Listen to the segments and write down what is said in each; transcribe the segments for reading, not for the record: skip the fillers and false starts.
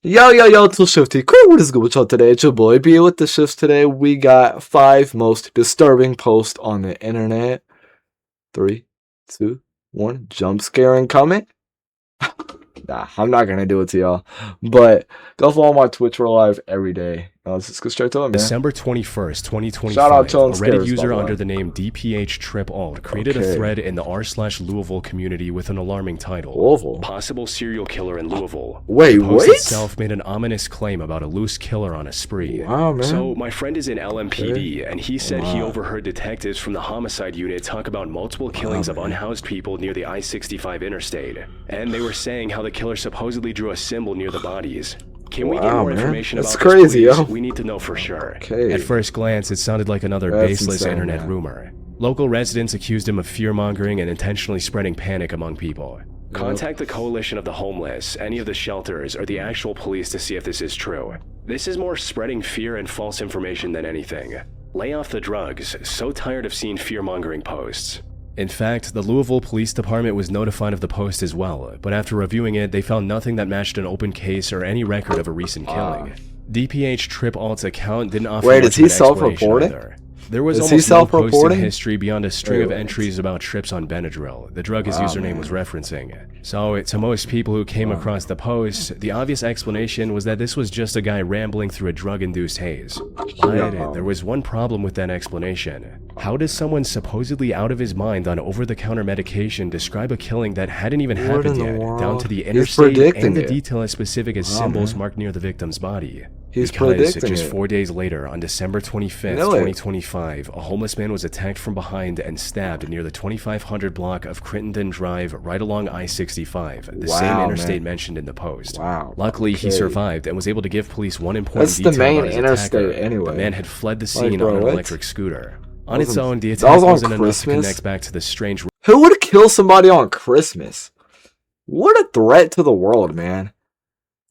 Yo, it's Shifty. Cool, what is good with y'all today? It's your boy B with the shifts today. We got 5 most disturbing posts on the internet. 3, 2, 1, jump scare incoming. Nah, I'm not gonna do it to y'all. But go follow my Twitch. We're live every day. Let's just go straight to it, man. December 21st, 2025, Shout out to a Reddit Scares, user under the name DPH created a thread in the r/Louisville community with an alarming title. Louisville? Possible serial killer in Louisville. Wait, the post what? itself made an ominous claim about a loose killer on a spree. Wow, man. So, my friend is in LMPD, and he said he overheard detectives from the homicide unit talk about multiple killings of unhoused people near the I-65 interstate. And they were saying how the killer supposedly drew a symbol near the bodies. Can we get more information about this, please? Yo. We need to know for sure. Okay. At first glance, it sounded like another baseless internet rumor. Local residents accused him of fear-mongering and intentionally spreading panic among people. Contact the Coalition of the Homeless, any of the shelters, or the actual police to see if this is true. This is more spreading fear and false information than anything. Lay off the drugs. So tired of seeing fear-mongering posts. In fact, the Louisville Police Department was notified of the post as well, but after reviewing it, they found nothing that matched an open case or any record of a recent killing. DPH account didn't offer much of an explanation either. There was almost no posted history beyond a string of entries about trips on Benadryl, the drug his username was referencing. So, to most people who came across the post, the obvious explanation was that this was just a guy rambling through a drug-induced haze. But there was one problem with that explanation. How does someone supposedly out of his mind on over-the-counter medication describe a killing that hadn't even happened yet, down to the interstate and the detail as specific as symbols marked near the victim's body? Because just 4 days later, on December 25th, 2025, a homeless man was attacked from behind and stabbed near the 2500 block of Crittenden Drive right along I-65, the same interstate mentioned in the post. Luckily, he survived and was able to give police one important detail about his attacker. The man had fled the scene on an electric scooter. On its own, the attack wasn't enough to connect back to the strange... Who would kill somebody on Christmas? What a threat to the world, man.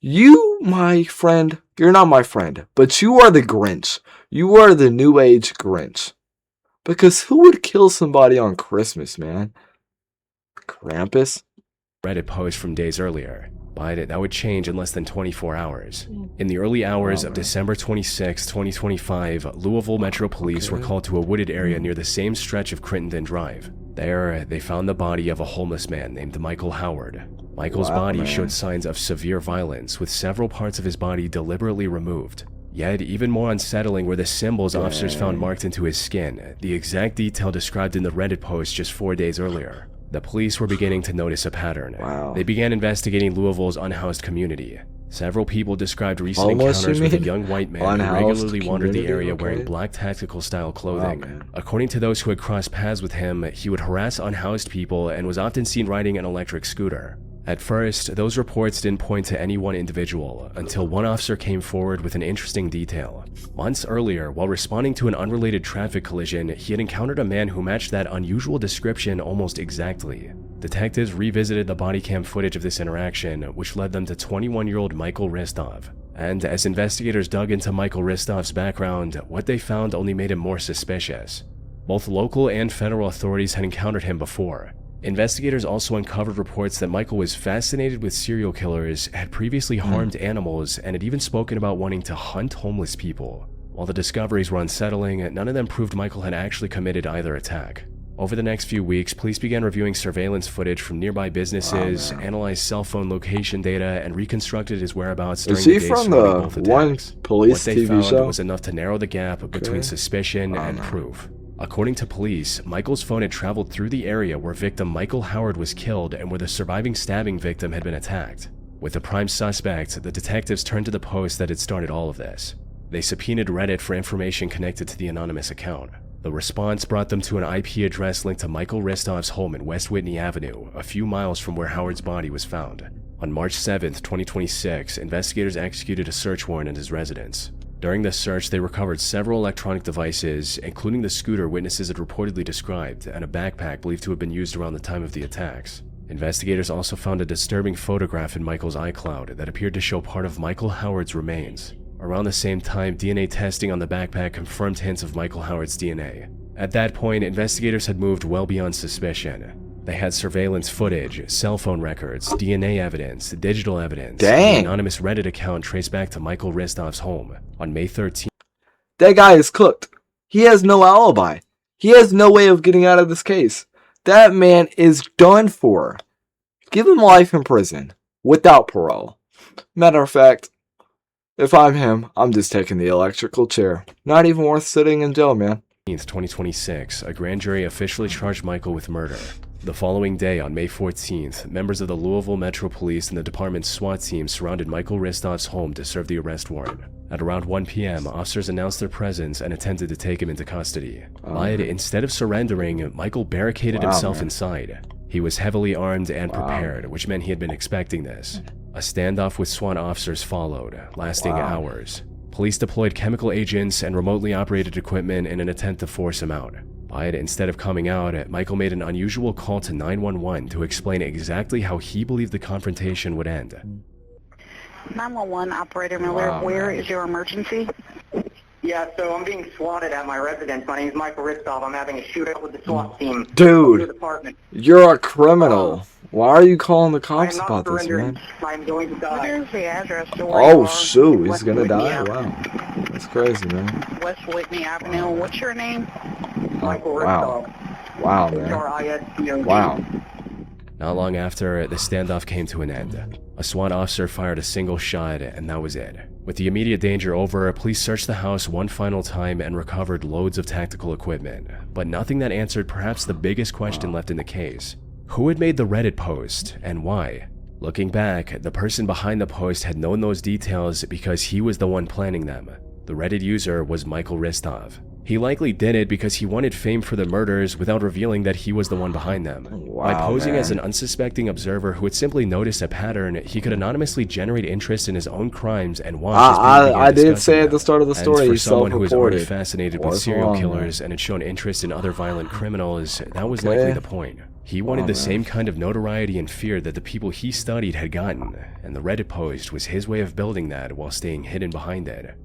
You, my friend, you're not my friend, but you are the Grinch. You are the New Age Grinch. Because who would kill somebody on Christmas, man? Krampus? Reddit post from days earlier, but that would change in less than 24 hours. In the early hours of December 26, 2025, Louisville Metro Police were called to a wooded area near the same stretch of Crittenden Drive. There, they found the body of a homeless man named Michael Howard. Michael's body showed signs of severe violence, with several parts of his body deliberately removed. Yet, even more unsettling were the symbols officers found marked into his skin, the exact detail described in the Reddit post just 4 days earlier. The police were beginning to notice a pattern. They began investigating Louisville's unhoused community. Several people described recent encounters with a young white man who regularly wandered the area wearing black tactical-style clothing. According to those who had crossed paths with him, he would harass unhoused people and was often seen riding an electric scooter. At first, those reports didn't point to any one individual, until one officer came forward with an interesting detail. Months earlier, while responding to an unrelated traffic collision, he had encountered a man who matched that unusual description almost exactly. Detectives revisited the body cam footage of this interaction, which led them to 21-year-old Michael Ristov. And as investigators dug into Michael Ristov's background, what they found only made him more suspicious. Both local and federal authorities had encountered him before. Investigators also uncovered reports that Michael was fascinated with serial killers, had previously harmed animals, and had even spoken about wanting to hunt homeless people. While the discoveries were unsettling, none of them proved Michael had actually committed either attack. Over the next few weeks, police began reviewing surveillance footage from nearby businesses, analyzed cell phone location data, and reconstructed his whereabouts during the days surrounding both attacks. What they found was enough to narrow the gap between suspicion and proof. According to police, Michael's phone had traveled through the area where victim Michael Howard was killed and where the surviving stabbing victim had been attacked. With the prime suspect, the detectives turned to the post that had started all of this. They subpoenaed Reddit for information connected to the anonymous account. The response brought them to an IP address linked to Michael Ristov's home in West Whitney Avenue, a few miles from where Howard's body was found. On March 7, 2026, investigators executed a search warrant at his residence. During the search, they recovered several electronic devices, including the scooter witnesses had reportedly described, and a backpack believed to have been used around the time of the attacks. Investigators also found a disturbing photograph in Michael's iCloud that appeared to show part of Michael Howard's remains. Around the same time, DNA testing on the backpack confirmed hints of Michael Howard's DNA. At that point, investigators had moved well beyond suspicion. They had surveillance footage, cell phone records, DNA evidence, digital evidence, Dang. and an anonymous Reddit account traced back to Michael Ristov's home on May 13th. That guy is cooked. He has no alibi. He has no way of getting out of this case. That man is done for. Give him life in prison without parole. Matter of fact, if I'm him, I'm just taking the electrical chair. Not even worth sitting in jail, man. 2026, a grand jury officially charged Michael with murder. The following day, on May 14th, members of the Louisville Metro Police and the department's SWAT team surrounded Michael Ristov's home to serve the arrest warrant. At around 1 p.m., officers announced their presence and attempted to take him into custody. But instead of surrendering, Michael barricaded himself inside. He was heavily armed and prepared, which meant he had been expecting this. A standoff with SWAT officers followed, lasting hours. Police deployed chemical agents and remotely operated equipment in an attempt to force him out. But instead of coming out, Michael made an unusual call to 911 to explain exactly how he believed the confrontation would end. 911 operator Miller, where is your emergency? Yeah, so I'm being swatted at my residence. My name is Michael Ristov. I'm having a shootout with the SWAT team. Dude, you're a criminal. Why are you calling the cops about this, man? I'm going to die. Where's the address to where you are? Shoot, he's West gonna Whitney die? Avenue. Wow. That's crazy, man. West Whitney Avenue. What's your name? Michael Wow. Ristov. Wow, man. R-I-S-T-O-V. Wow. Not long after, the standoff came to an end. A SWAT officer fired a single shot, and that was it. With the immediate danger over, police searched the house one final time and recovered loads of tactical equipment, but nothing that answered perhaps the biggest question left in the case. Who had made the Reddit post, and why? Looking back, the person behind the post had known those details because he was the one planning them. The Reddit user was Michael Ristov. He likely did it because he wanted fame for the murders without revealing that he was the one behind them. By posing as an unsuspecting observer who would simply notice a pattern, he could anonymously generate interest in his own crimes and watch as people began I did discussing say at them. the start of the story, And for he's someone who was already self-reported. fascinated with What's serial wrong, killers man? and had shown interest in other violent criminals, that was likely the point. He wanted the same kind of notoriety and fear that the people he studied had gotten, and the Reddit post was his way of building that while staying hidden behind it.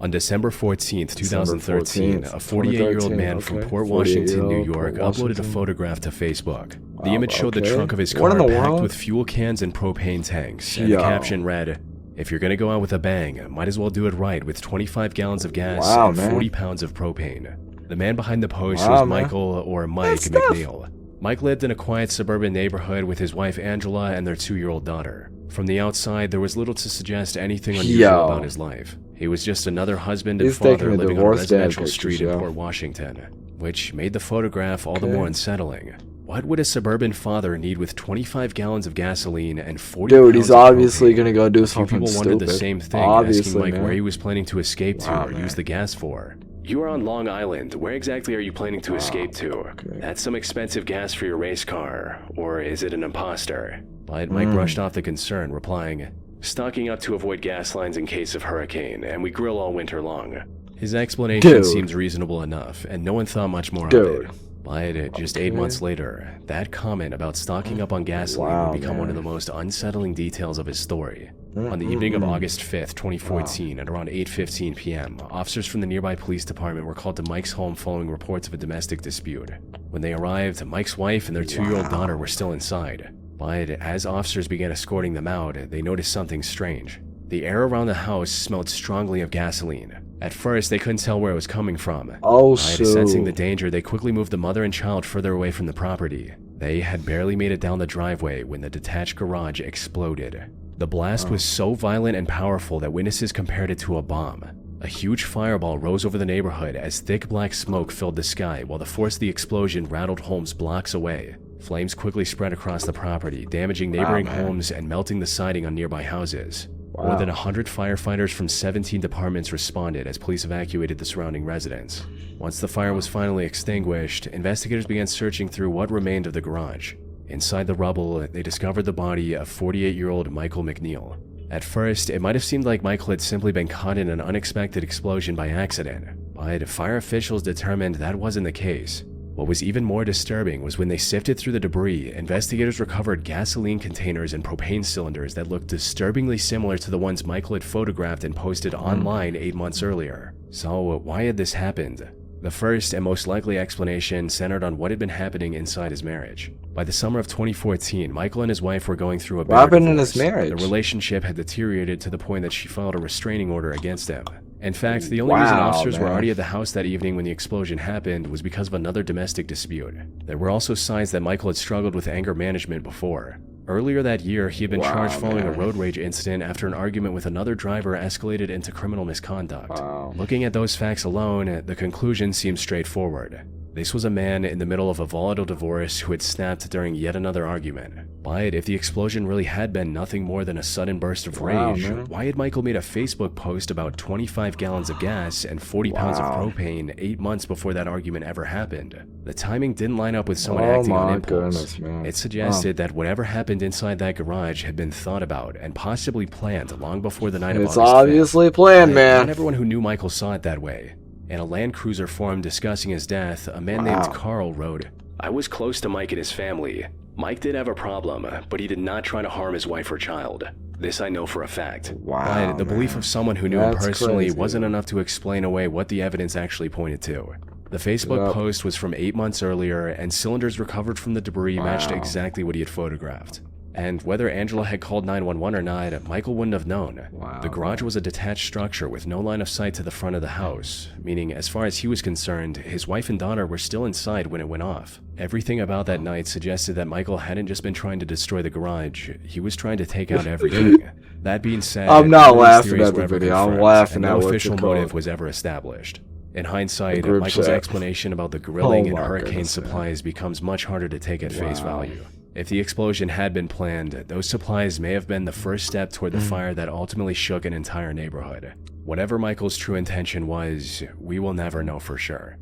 On December 14th, 2013, a 48-year-old man from Port Washington, New York, uploaded a photograph to Facebook. The image showed the trunk of his car packed with fuel cans and propane tanks, and the caption read, "If you're gonna go out with a bang, might as well do it right with 25 gallons of gas and 40 pounds of propane." The man behind the post was Michael, or Mike McNeil. Mike lived in a quiet suburban neighborhood with his wife Angela and their 2-year-old daughter. From the outside, there was little to suggest anything unusual about his life. He was just another husband and father living on a residential street in Port Washington, which made the photograph all the more unsettling. What would a suburban father need with 25 gallons of gasoline and 40 pounds Dude, he's of obviously propane? gonna go do A few something people stupid. wondered the same thing, asking Mike where he was planning to escape to or use the gas for. "You are on Long Island. Where exactly are you planning to escape to? That's some expensive gas for your race car. Or is it an imposter?" But Mike brushed off the concern, replying, "Stocking up to avoid gas lines in case of hurricane, and we grill all winter long." His explanation seems reasonable enough, and no one thought much more of it. But just 8 months later, that comment about stocking up on gasoline would become one of the most unsettling details of his story. On the evening of August 5th, 2014, at around 8:15 p.m., officers from the nearby police department were called to Mike's home following reports of a domestic dispute. When they arrived, Mike's wife and their 2-year-old daughter were still inside. But as officers began escorting them out, they noticed something strange. The air around the house smelled strongly of gasoline. At first, they couldn't tell where it was coming from. Sensing the danger, they quickly moved the mother and child further away from the property. They had barely made it down the driveway when the detached garage exploded. The blast was so violent and powerful that witnesses compared it to a bomb. A huge fireball rose over the neighborhood as thick black smoke filled the sky while the force of the explosion rattled homes blocks away. Flames quickly spread across the property, damaging neighboring homes and melting the siding on nearby houses. More than 100 firefighters from 17 departments responded as police evacuated the surrounding residents. Once the fire was finally extinguished, investigators began searching through what remained of the garage. Inside the rubble, they discovered the body of 48-year-old Michael McNeil. At first, it might have seemed like Michael had simply been caught in an unexpected explosion by accident, but fire officials determined that wasn't the case. What was even more disturbing was when they sifted through the debris, investigators recovered gasoline containers and propane cylinders that looked disturbingly similar to the ones Michael had photographed and posted online 8 months earlier. So why had this happened? The first and most likely explanation centered on what had been happening inside his marriage. By the summer of 2014, Michael and his wife were going through a bitter happened in divorce. his marriage? The relationship had deteriorated to the point that she filed a restraining order against him. In fact, the only reason officers were already at the house that evening when the explosion happened was because of another domestic dispute. There were also signs that Michael had struggled with anger management before. Earlier that year, he had been charged following a road rage incident after an argument with another driver escalated into criminal misconduct. Looking at those facts alone, the conclusion seems straightforward. This was a man in the middle of a volatile divorce who had snapped during yet another argument. But if the explosion really had been nothing more than a sudden burst of rage, why had Michael made a Facebook post about 25 gallons of gas and 40 pounds of propane 8 months before that argument ever happened? The timing didn't line up with someone acting on impulse. It suggested that whatever happened inside that garage had been thought about and possibly planned long before the night of August 5th. It's obviously planned, man. Not everyone who knew Michael saw it that way. In a Land Cruiser forum discussing his death, a man named Carl wrote, "I was close to Mike and his family. Mike did have a problem, but he did not try to harm his wife or child. This I know for a fact." But the belief of someone who knew him personally wasn't enough to explain away what the evidence actually pointed to. The Facebook post was from 8 months earlier, and cylinders recovered from the debris matched exactly what he had photographed. And whether Angela had called 911 or not, Michael wouldn't have known. The garage was a detached structure with no line of sight to the front of the house, meaning as far as he was concerned, his wife and daughter were still inside when it went off. Everything about that night suggested that Michael hadn't just been trying to destroy the garage, he was trying to take out everything. That being said, I'm not laughing at the video, I'm laughing at no what official you called. motive was ever established. In hindsight, Michael's explanation about the grilling and hurricane supplies becomes much harder to take at face value. If the explosion had been planned, those supplies may have been the first step toward the fire that ultimately shook an entire neighborhood. Whatever Michael's true intention was, we will never know for sure.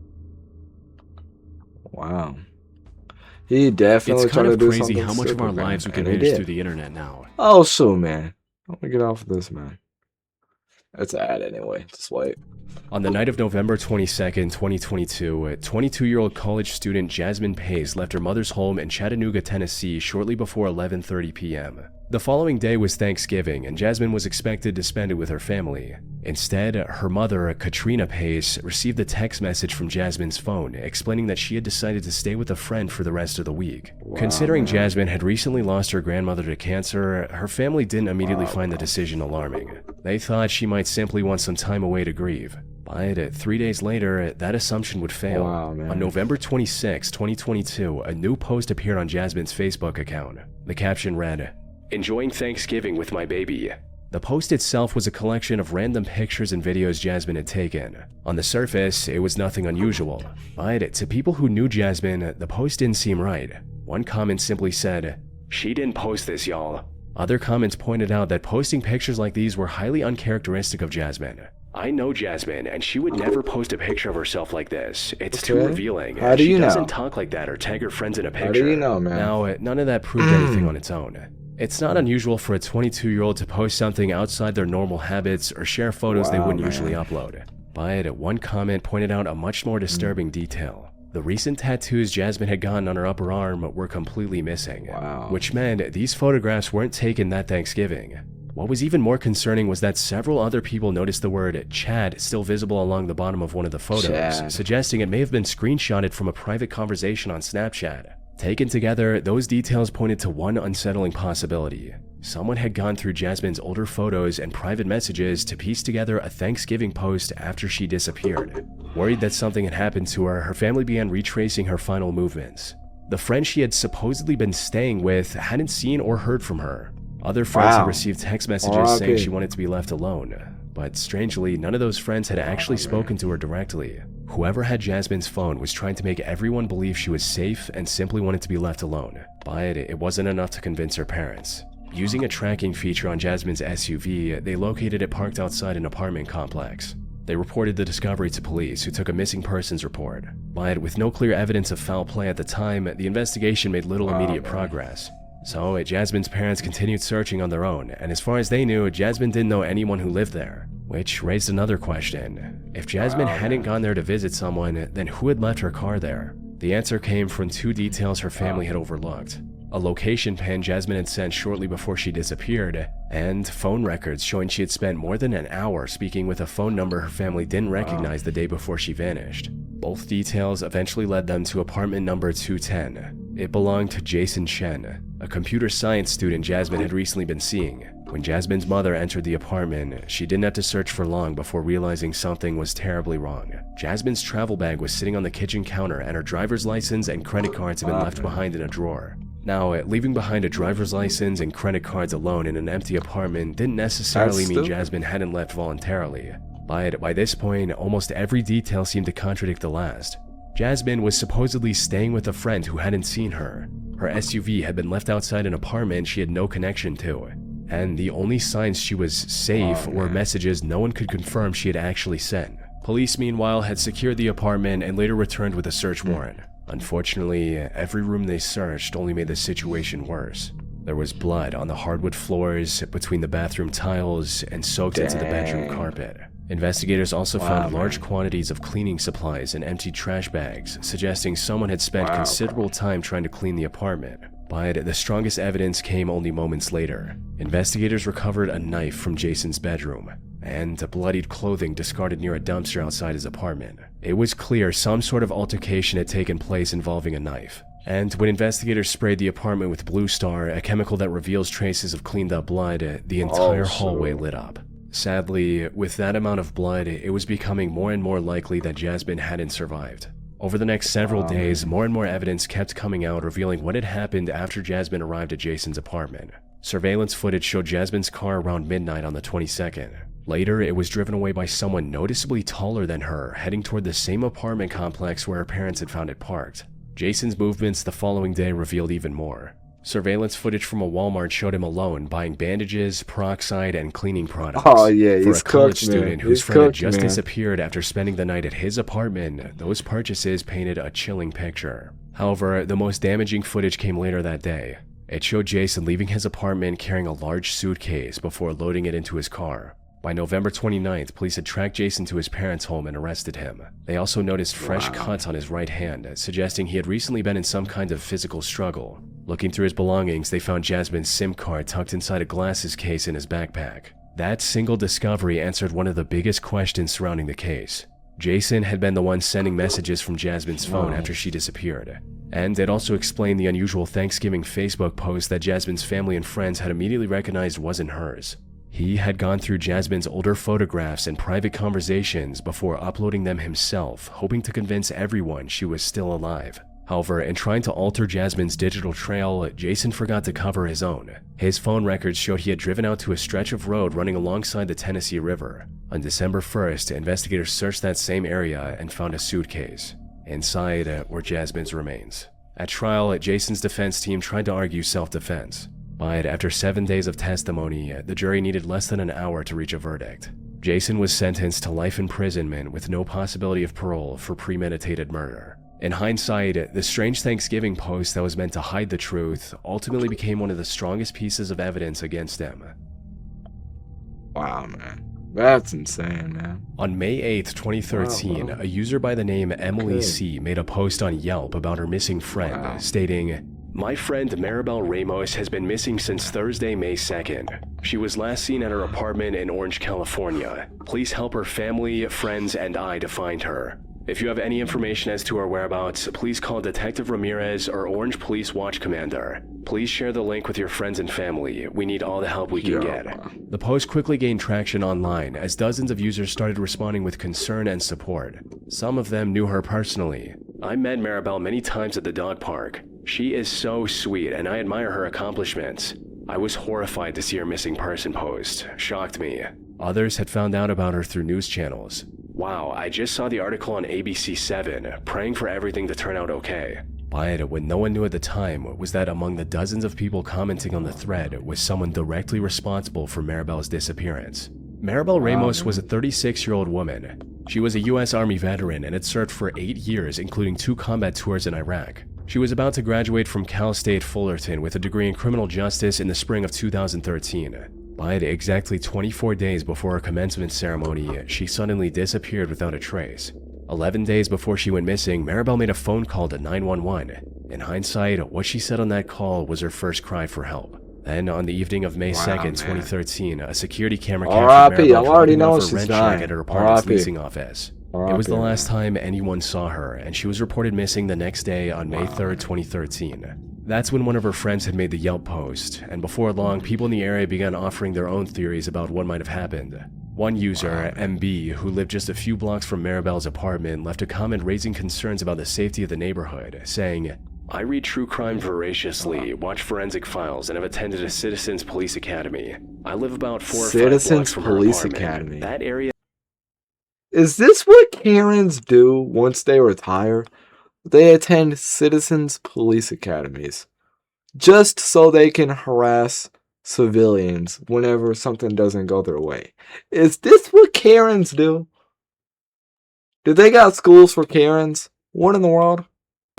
Wow. He definitely It's kind of tried to do crazy something how much of our stupid, lives we man, can and he manage did. through the internet now. Oh, so man. Let me get off of this, man. It's ad anyway. Just wait. On the night of November 22nd, 2022, 22-year-old college student Jasmine Pace left her mother's home in Chattanooga, Tennessee shortly before 11:30 p.m. The following day was Thanksgiving, and Jasmine was expected to spend it with her family. Instead, her mother, Katrina Pace, received a text message from Jasmine's phone explaining that she had decided to stay with a friend for the rest of the week. Considering Jasmine had recently lost her grandmother to cancer, her family didn't immediately find the decision alarming. They thought she might simply want some time away to grieve. But 3 days later, that assumption would fail. On November 26, 2022, a new post appeared on Jasmine's Facebook account. The caption read, "Enjoying Thanksgiving with my baby." The post itself was a collection of random pictures and videos Jasmine had taken. On the surface, it was nothing unusual. But to people who knew Jasmine, the post didn't seem right. One comment simply said, "She didn't post this, y'all." Other comments pointed out that posting pictures like these were highly uncharacteristic of Jasmine. "I know Jasmine, and she would never post a picture of herself like this. It's too revealing. How do you know? She doesn't talk like that or tag her friends in a picture." How do you know, man? Now, none of that proved anything on its own. It's not unusual for a 22-year-old to post something outside their normal habits or share photos they wouldn't usually upload. But one comment pointed out a much more disturbing detail. The recent tattoos Jasmine had gotten on her upper arm were completely missing, which meant these photographs weren't taken that Thanksgiving. What was even more concerning was that several other people noticed the word Chad still visible along the bottom of one of the photos, suggesting it may have been screenshotted from a private conversation on Snapchat. Taken together, those details pointed to one unsettling possibility. Someone had gone through Jasmine's older photos and private messages to piece together a Thanksgiving post after she disappeared. Worried that something had happened to her, her family began retracing her final movements. The friend she had supposedly been staying with hadn't seen or heard from her. Other friends had received text messages saying she wanted to be left alone, but strangely, none of those friends had actually spoken to her directly. Whoever had Jasmine's phone was trying to make everyone believe she was safe and simply wanted to be left alone, but it wasn't enough to convince her parents. Using a tracking feature on Jasmine's SUV, they located it parked outside an apartment complex. They reported the discovery to police, who took a missing persons report. But with no clear evidence of foul play at the time, the investigation made little immediate progress. So, Jasmine's parents continued searching on their own, and as far as they knew, Jasmine didn't know anyone who lived there. Which raised another question. If Jasmine hadn't gone there to visit someone, then who had left her car there? The answer came from two details her family had overlooked. A location pin Jasmine had sent shortly before she disappeared, and phone records showing she had spent more than an hour speaking with a phone number her family didn't recognize the day before she vanished. Both details eventually led them to apartment number 210. It belonged to Jason Chen, a computer science student Jasmine had recently been seeing. When Jasmine's mother entered the apartment, she didn't have to search for long before realizing something was terribly wrong. Jasmine's travel bag was sitting on the kitchen counter, and her driver's license and credit cards had been left behind in a drawer. Now, leaving behind a driver's license and credit cards alone in an empty apartment didn't necessarily mean Jasmine hadn't left voluntarily. But by this point, almost every detail seemed to contradict the last. Jasmine was supposedly staying with a friend who hadn't seen her. Her SUV had been left outside an apartment she had no connection to. And the only signs she was safe were messages no one could confirm she had actually sent. Police, meanwhile, had secured the apartment and later returned with a search warrant. Unfortunately, every room they searched only made the situation worse. There was blood on the hardwood floors, between the bathroom tiles, and soaked into the bedroom carpet. Investigators also found large quantities of cleaning supplies and empty trash bags, suggesting someone had spent considerable time trying to clean the apartment. But the strongest evidence came only moments later. Investigators recovered a knife from Jason's bedroom and bloodied clothing discarded near a dumpster outside his apartment. It was clear some sort of altercation had taken place involving a knife. And when investigators sprayed the apartment with Blue Star, a chemical that reveals traces of cleaned up blood, the entire hallway lit up. Sadly, with that amount of blood, it was becoming more and more likely that Jasmine hadn't survived. Over the next several days, more and more evidence kept coming out revealing what had happened after Jasmine arrived at Jason's apartment. Surveillance footage showed Jasmine's car around midnight on the 22nd. Later, it was driven away by someone noticeably taller than her, heading toward the same apartment complex where her parents had found it parked. Jason's movements the following day revealed even more. Surveillance footage from a Walmart showed him alone buying bandages, peroxide, and cleaning products. Oh yeah, For he's a college cooked, student man. whose He's friend had cooked, just man. disappeared after spending the night at his apartment, those purchases painted a chilling picture. However, the most damaging footage came later that day. It showed Jason leaving his apartment carrying a large suitcase before loading it into his car. By November 29th, police had tracked Jason to his parents' home and arrested him. They also noticed fresh cuts on his right hand, suggesting he had recently been in some kind of physical struggle. Looking through his belongings, they found Jasmine's SIM card tucked inside a glasses case in his backpack. That single discovery answered one of the biggest questions surrounding the case. Jason had been the one sending messages from Jasmine's phone after she disappeared. And it also explained the unusual Thanksgiving Facebook post that Jasmine's family and friends had immediately recognized wasn't hers. He had gone through Jasmine's older photographs and private conversations before uploading them himself, hoping to convince everyone she was still alive. However, in trying to alter Jasmine's digital trail, Jason forgot to cover his own. His phone records showed he had driven out to a stretch of road running alongside the Tennessee River. On December 1st, investigators searched that same area and found a suitcase. Inside were Jasmine's remains. At trial, Jason's defense team tried to argue self-defense. But after 7 days of testimony, the jury needed less than an hour to reach a verdict. Jason was sentenced to life imprisonment with no possibility of parole for premeditated murder. In hindsight, the strange Thanksgiving post that was meant to hide the truth ultimately became one of the strongest pieces of evidence against him. Wow, man. That's insane, man. On May 8, 2013, a user by the name Emily C. made a post on Yelp about her missing friend, stating, "My friend Maribel Ramos has been missing since Thursday, May 2nd. She was last seen at her apartment in Orange, California. Please help her family, friends, and I to find her. If you have any information as to her whereabouts, please call Detective Ramirez or Orange Police Watch Commander. Please share the link with your friends and family. We need all the help we can get." The post quickly gained traction online as dozens of users started responding with concern and support. Some of them knew her personally. "I met Maribel many times at the dog park. She is so sweet and I admire her accomplishments. I was horrified to see her missing person post. Shocked me." Others had found out about her through news channels. "Wow, I just saw the article on ABC7, praying for everything to turn out okay." But what no one knew at the time was that among the dozens of people commenting on the thread was someone directly responsible for Maribel's disappearance. Maribel Ramos was a 36-year-old woman. She was a U.S. Army veteran and had served for 8 years, including 2 combat tours in Iraq. She was about to graduate from Cal State Fullerton with a degree in criminal justice in the spring of 2013. But exactly 24 days before her commencement ceremony, she suddenly disappeared without a trace. 11 days before she went missing, Maribel made a phone call to 911. In hindsight, what she said on that call was her first cry for help. Then, on the evening of May 2nd, 2013, a security camera captured R.I.P. Maribel I already dropping know off a she's rent dying. check at her apartment's R.I.P. leasing office. It was the last time anyone saw her, and she was reported missing the next day on May 3rd, 2013. That's when one of her friends had made the Yelp post, and before long, people in the area began offering their own theories about what might have happened. One user, MB, who lived just a few blocks from Maribel's apartment, left a comment raising concerns about the safety of the neighborhood, saying, "I read true crime voraciously, watch forensic files, and have attended a Citizens Police Academy. I live about 4 or 5 blocks from her apartment. That area..." Is this what Karens do once they retire? They attend Citizens Police Academies just so they can harass civilians whenever something doesn't go their way. Is this what Karens do? Do they got schools for Karens? What in the world?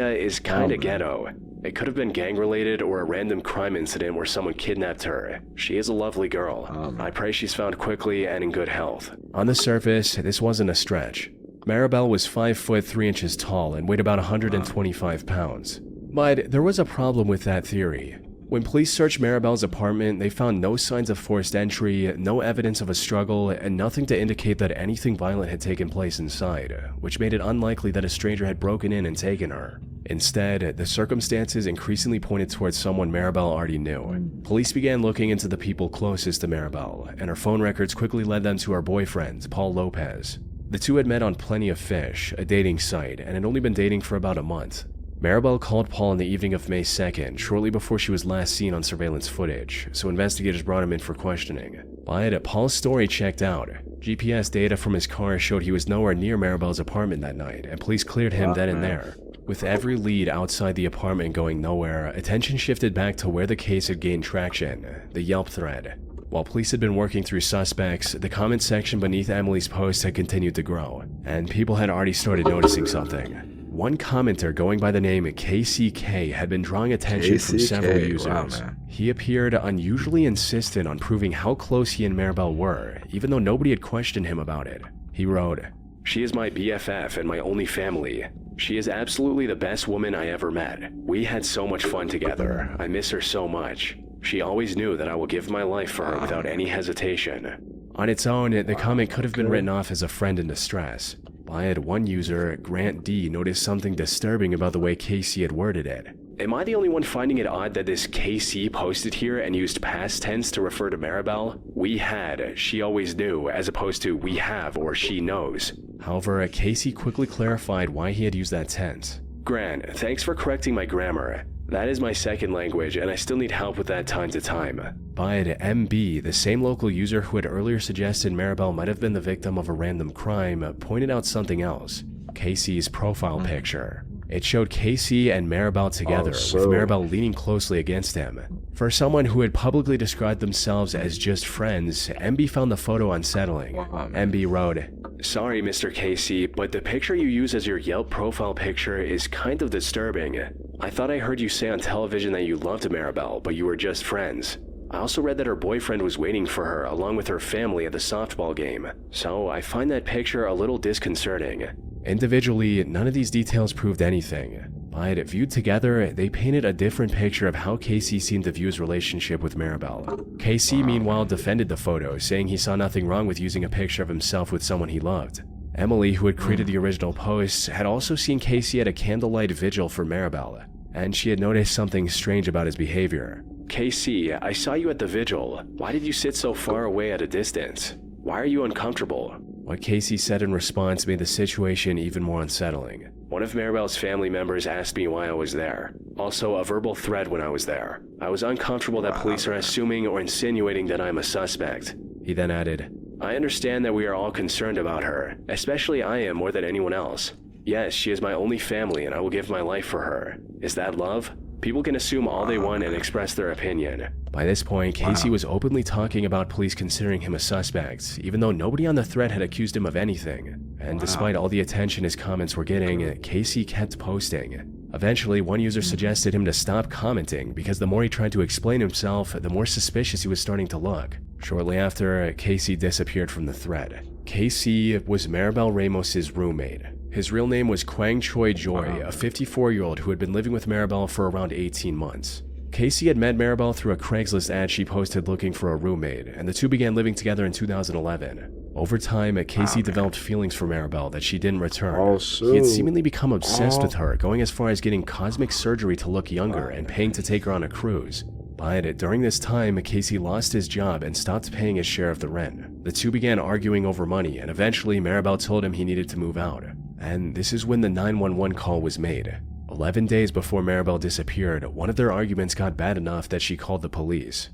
Is kinda ghetto. It could have been gang-related or a random crime incident where someone kidnapped her. She is a lovely girl. I pray she's found quickly and in good health. On the surface, this wasn't a stretch. Maribel was 5 foot 3 inches tall and weighed about 125 pounds. But there was a problem with that theory. When police searched Maribel's apartment, they found no signs of forced entry, no evidence of a struggle, and nothing to indicate that anything violent had taken place inside, which made it unlikely that a stranger had broken in and taken her. Instead, the circumstances increasingly pointed towards someone Maribel already knew. Police began looking into the people closest to Maribel, and her phone records quickly led them to her boyfriend, Paul Lopez. The two had met on Plenty of Fish, a dating site, and had only been dating for about a month. Maribel called Paul on the evening of May 2nd, shortly before she was last seen on surveillance footage, so investigators brought him in for questioning. But Paul's story checked out. GPS data from his car showed he was nowhere near Maribel's apartment that night, and police cleared him then and there. With every lead outside the apartment going nowhere, attention shifted back to where the case had gained traction, the Yelp thread. While police had been working through suspects, the comment section beneath Emily's post had continued to grow, and people had already started noticing something. One commenter going by the name KCK had been drawing attention from several users. He appeared unusually insistent on proving how close he and Maribel were, even though nobody had questioned him about it. He wrote, "She is my BFF and my only family. She is absolutely the best woman I ever met. We had so much fun together. I miss her so much. She always knew that I will give my life for her without any hesitation." On its own, the comment could have been written off as a friend in distress. But one user, Grant D, noticed something disturbing about the way Casey had worded it. "Am I the only one finding it odd that this KC posted here and used past tense to refer to Maribel? We had, she always knew, as opposed to we have or she knows." However, Casey quickly clarified why he had used that tense. "Grant, thanks for correcting my grammar. That is my second language, and I still need help with that time to time." But MB, the same local user who had earlier suggested Maribel might have been the victim of a random crime, pointed out something else. Casey's profile picture. It showed Casey and Maribel together, with Maribel leaning closely against him. For someone who had publicly described themselves as just friends, MB found the photo unsettling. MB wrote, "Sorry, Mr. Casey, but the picture you use as your Yelp profile picture is kind of disturbing. I thought I heard you say on television that you loved Maribel, but you were just friends. I also read that her boyfriend was waiting for her along with her family at the softball game, so I find that picture a little disconcerting." Individually, none of these details proved anything, but viewed together, they painted a different picture of how Casey seemed to view his relationship with Maribel. Casey, meanwhile, defended the photo, saying he saw nothing wrong with using a picture of himself with someone he loved. Emily, who had created the original post, had also seen Casey at a candlelight vigil for Maribel, and she had noticed something strange about his behavior. "Casey, I saw you at the vigil. Why did you sit so far away at a distance? Why are you uncomfortable?" What Casey said in response made the situation even more unsettling. "One of Maribel's family members asked me why I was there. Also, a verbal threat when I was there. I was uncomfortable that police are assuming or insinuating that I'm a suspect." He then added, "I understand that we are all concerned about her, especially I am more than anyone else. Yes, she is my only family and I will give my life for her. Is that love? People can assume all they want and express their opinion." By this point, Casey was openly talking about police considering him a suspect, even though nobody on the thread had accused him of anything. And despite all the attention his comments were getting, Casey kept posting. Eventually, one user suggested him to stop commenting because the more he tried to explain himself, the more suspicious he was starting to look. Shortly after, Casey disappeared from the thread. Casey was Maribel Ramos's roommate. His real name was Kwang Choi Joy, a 54-year-old who had been living with Maribel for around 18 months. Casey had met Maribel through a Craigslist ad she posted looking for a roommate, and the two began living together in 2011. Over time, Casey developed feelings for Maribel that she didn't return. Oh, He had seemingly become obsessed with her, going as far as getting cosmic surgery to look younger and paying to take her on a cruise. But during this time, Casey lost his job and stopped paying his share of the rent. The two began arguing over money, and eventually Maribel told him he needed to move out. And this is when the 911 call was made. 11 days before Maribel disappeared, one of their arguments got bad enough that she called the police.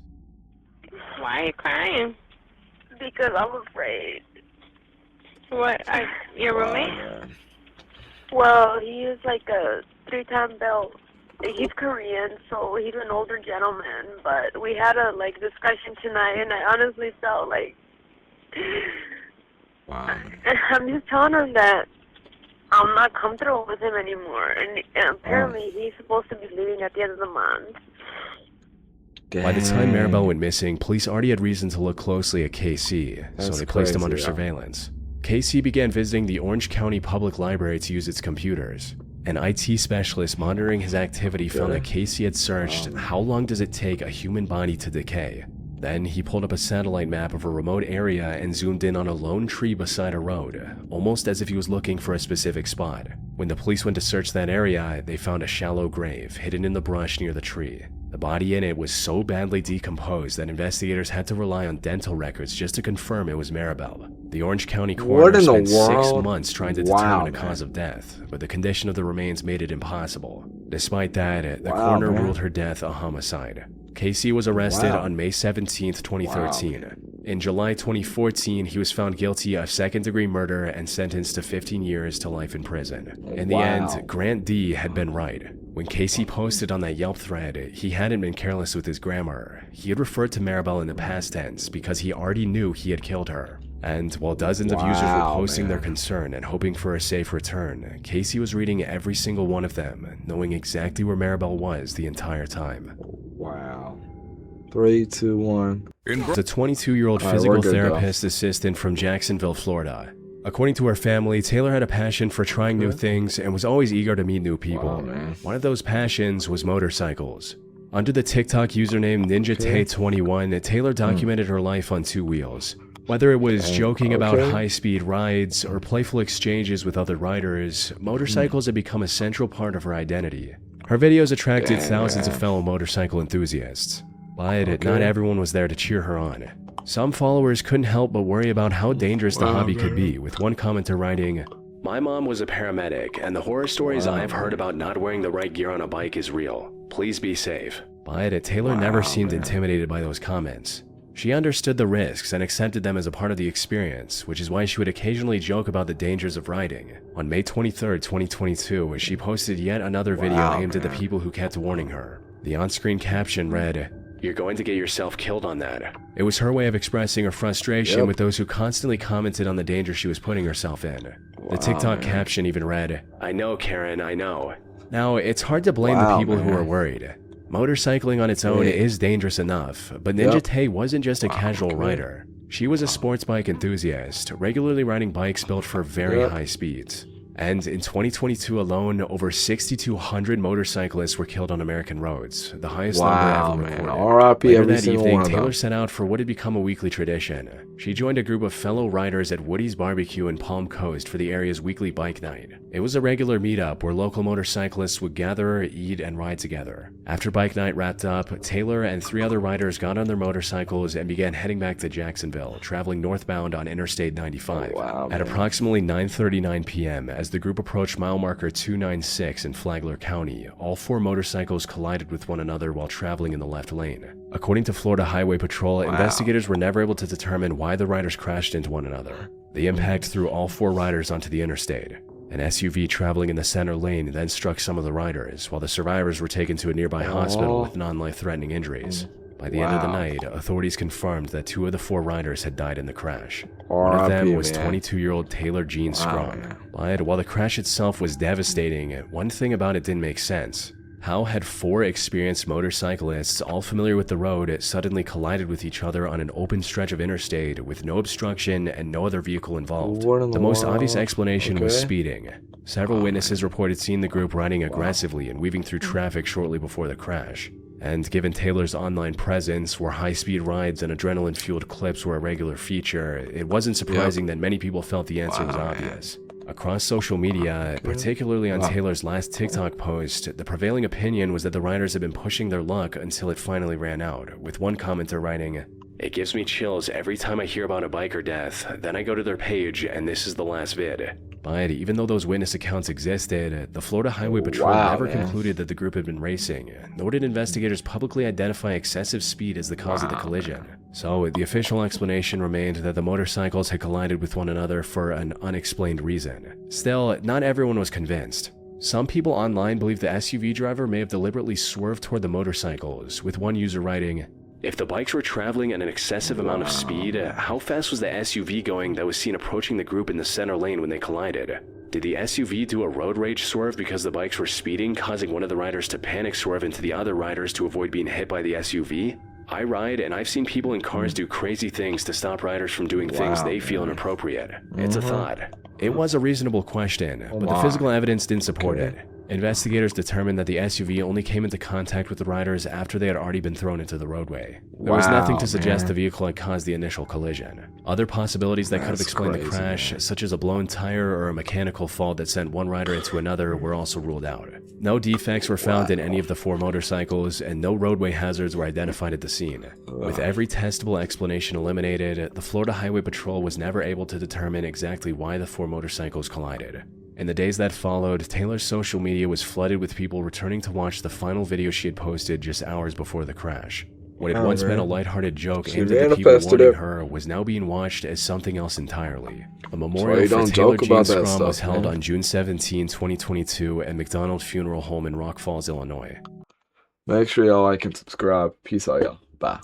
Why are you crying? Because I'm afraid. What? Your roommate? Well, he is like a 3-time belt. He's Korean, so he's an older gentleman. But we had a discussion tonight, and I honestly felt like I'm just telling him that I'm not comfortable with him anymore, and apparently he's supposed to be leaving at the end of the month. By the time Maribel went missing, police already had reason to look closely at KC, so they placed him under surveillance. KC began visiting the Orange County Public Library to use its computers. An IT specialist monitoring his activity found that KC had searched, how long does it take a human body to decay? Then he pulled up a satellite map of a remote area and zoomed in on a lone tree beside a road, almost as if he was looking for a specific spot. When the police went to search that area, they found a shallow grave hidden in the brush near the tree. The body in it was so badly decomposed that investigators had to rely on dental records just to confirm it was Maribel. The Orange County coroner spent 6 months trying to determine the cause of death, but the condition of the remains made it impossible. Despite that, the coroner ruled her death a homicide. Casey was arrested on May 17, 2013. In July 2014, he was found guilty of second-degree murder and sentenced to 15 years to life in prison. In the end, Grant D had been right. When Casey posted on that Yelp thread, he hadn't been careless with his grammar. He had referred to Maribel in the past tense because he already knew he had killed her. And while dozens of users were posting their concern and hoping for a safe return, Casey was reading every single one of them, knowing exactly where Maribel was the entire time. Wow. 3, 2, 1. The 22-year-old physical therapist assistant from Jacksonville, Florida. According to her family, Taylor had a passion for trying new things and was always eager to meet new people. One of those passions was motorcycles. Under the TikTok username NinjaTay21, Taylor documented her life on 2 wheels. Whether it was joking about high-speed rides or playful exchanges with other riders, motorcycles had become a central part of her identity. Her videos attracted thousands of fellow motorcycle enthusiasts, but not everyone was there to cheer her on. Some followers couldn't help but worry about how dangerous the hobby could be, with one commenter writing, "My mom was a paramedic, and the horror stories I have heard about not wearing the right gear on a bike is real. Please be safe." But Taylor never seemed intimidated by those comments. She understood the risks and accepted them as a part of the experience, which is why she would occasionally joke about the dangers of riding. On May 23, 2022, she posted yet another video aimed at the people who kept warning her. The on-screen caption read, "You're going to get yourself killed on that." It was her way of expressing her frustration with those who constantly commented on the danger she was putting herself in. The TikTok caption even read, "I know, Karen, I know." Now, it's hard to blame the people who are worried. Motorcycling on its own is dangerous enough, but Ninja Tay wasn't just a casual rider. She was a sports bike enthusiast, regularly riding bikes built for very high speeds. And in 2022 alone, over 6,200 motorcyclists were killed on American roads, the highest number ever recorded. R.I.P. Later that evening, Taylor set out for what had become a weekly tradition. She joined a group of fellow riders at Woody's Barbecue in Palm Coast for the area's weekly bike night. It was a regular meetup where local motorcyclists would gather, eat, and ride together. After bike night wrapped up, Taylor and 3 other riders got on their motorcycles and began heading back to Jacksonville, traveling northbound on Interstate 95. At approximately 9:39 p.m., as the group approached mile marker 296 in Flagler County, all 4 motorcycles collided with one another while traveling in the left lane. According to Florida Highway Patrol, investigators were never able to determine why the riders crashed into one another. The impact threw all 4 riders onto the interstate. An SUV traveling in the center lane then struck some of the riders, while the survivors were taken to a nearby hospital with non-life-threatening injuries. By the end of the night, authorities confirmed that 2 of the 4 riders had died in the crash. One of them was 22-year-old Taylor Jean Strong. But while the crash itself was devastating, one thing about it didn't make sense. How had 4 experienced motorcyclists, all familiar with the road, suddenly collided with each other on an open stretch of interstate with no obstruction and no other vehicle involved? The most obvious explanation was speeding. Several witnesses reported seeing the group riding aggressively and weaving through traffic shortly before the crash. And given Taylor's online presence, where high-speed rides and adrenaline-fueled clips were a regular feature, it wasn't surprising that many people felt the answer was obvious. Across social media, particularly on Taylor's last TikTok post, the prevailing opinion was that the riders had been pushing their luck until it finally ran out, with one commenter writing, "It gives me chills every time I hear about a biker death, then I go to their page and this is the last vid." But even though those witness accounts existed, the Florida Highway Patrol never concluded that the group had been racing, nor did investigators publicly identify excessive speed as the cause of the collision. So the official explanation remained that the motorcycles had collided with one another for an unexplained reason. Still, not everyone was convinced. Some people online believe the SUV driver may have deliberately swerved toward the motorcycles, with one user writing, "If the bikes were traveling at an excessive amount of speed, how fast was the SUV going that was seen approaching the group in the center lane when they collided? Did the SUV do a road rage swerve because the bikes were speeding, causing one of the riders to panic swerve into the other riders to avoid being hit by the SUV? I ride, and I've seen people in cars do crazy things to stop riders from doing things they feel inappropriate. It's a thought." It was a reasonable question, but the physical evidence didn't support it. Investigators determined that the SUV only came into contact with the riders after they had already been thrown into the roadway. There was nothing to suggest the vehicle had caused the initial collision. Other possibilities that could have explained the crash, such as a blown tire or a mechanical fault that sent one rider into another, were also ruled out. No defects were found in any of the 4 motorcycles, and no roadway hazards were identified at the scene. With every testable explanation eliminated, the Florida Highway Patrol was never able to determine exactly why the 4 motorcycles collided. In the days that followed, Taylor's social media was flooded with people returning to watch the final video she had posted just hours before the crash. What had once been a lighthearted joke aimed at the people wanting her was now being watched as something else entirely. A memorial for Taylor Jean Strom was held on June 17, 2022 at McDonald Funeral Home in Rock Falls, Illinois. Make sure y'all like and subscribe. Peace out, y'all. Bye.